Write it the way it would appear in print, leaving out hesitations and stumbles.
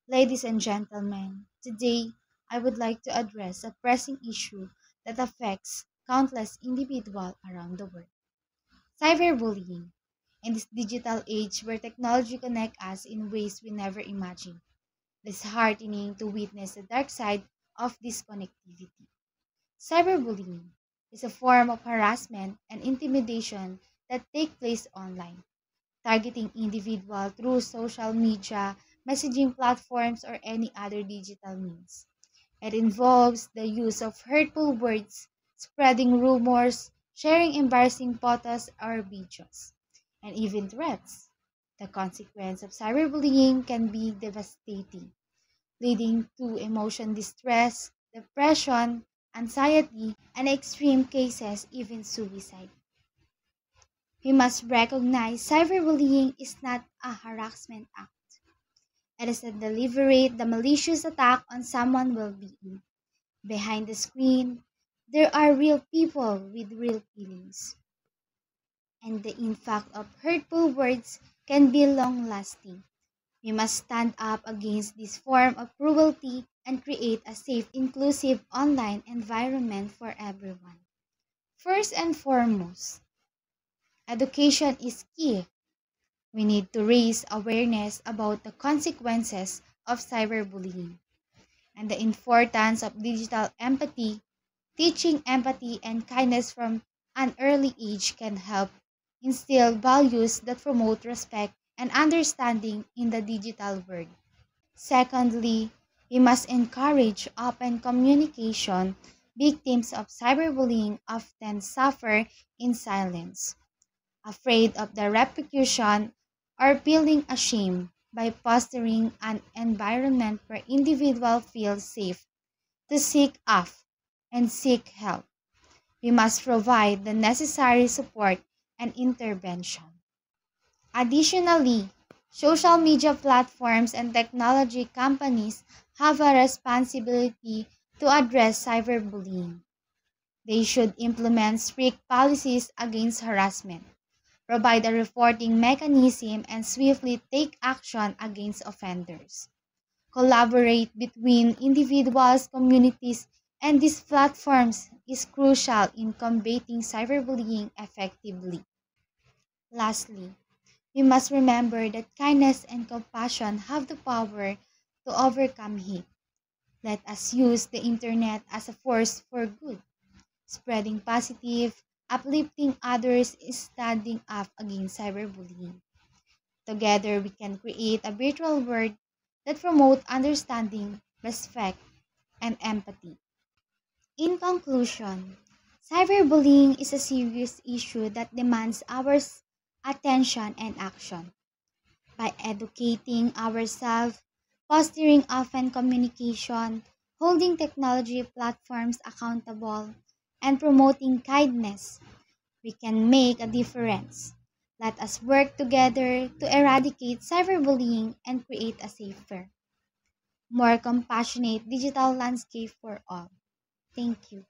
Ladies and gentlemen, today I would like to address a pressing issue that affects countless individuals around the world. Cyberbullying. In this digital age where technology connects us in ways we never imagined, it is heartening to witness the dark side of this connectivity. Cyberbullying is a form of harassment and intimidation that take place online, targeting individuals through social media, messaging platforms, or any other digital means. It involves the use of hurtful words, spreading rumors, sharing embarrassing photos or videos, and even threats. The consequence of cyberbullying can be devastating, leading to emotion distress, depression, anxiety, and extreme cases, even suicide. We must recognize cyberbullying is not a harassment act. It is a deliberate, the malicious attack on someone's well-being. Behind the screen, there are real people with real feelings, and the impact of hurtful words can be long-lasting. We must stand up against this form of cruelty and create a safe, inclusive online environment for everyone. First and foremost, education is key. We need to raise awareness about the consequences of cyberbullying and the importance of digital empathy. Teaching empathy and kindness from an early age can help instill values that promote respect and understanding in the digital world. Secondly, we must encourage open communication. Victims of cyberbullying often suffer in silence, afraid of the repercussion or feeling ashamed. By fostering an environment where individuals feel safe to seek up and seek help, we must provide the necessary support and intervention. Additionally, social media platforms and technology companies have a responsibility to address cyberbullying. They should implement strict policies against harassment, provide a reporting mechanism, and swiftly take action against offenders. Collaborate between individuals, communities, and these platforms is crucial in combating cyberbullying effectively. Lastly, we must remember that kindness and compassion have the power to overcome hate. Let us use the internet as a force for good, spreading positive, uplifting others, standing up against cyberbullying. Together, we can create a virtual world that promotes understanding, respect, and empathy. In conclusion, cyberbullying is a serious issue that demands our attention and action. By educating ourselves, fostering open communication, holding technology platforms accountable, and promoting kindness, we can make a difference. Let us work together to eradicate cyberbullying and create a safer, more compassionate digital landscape for all. Thank you.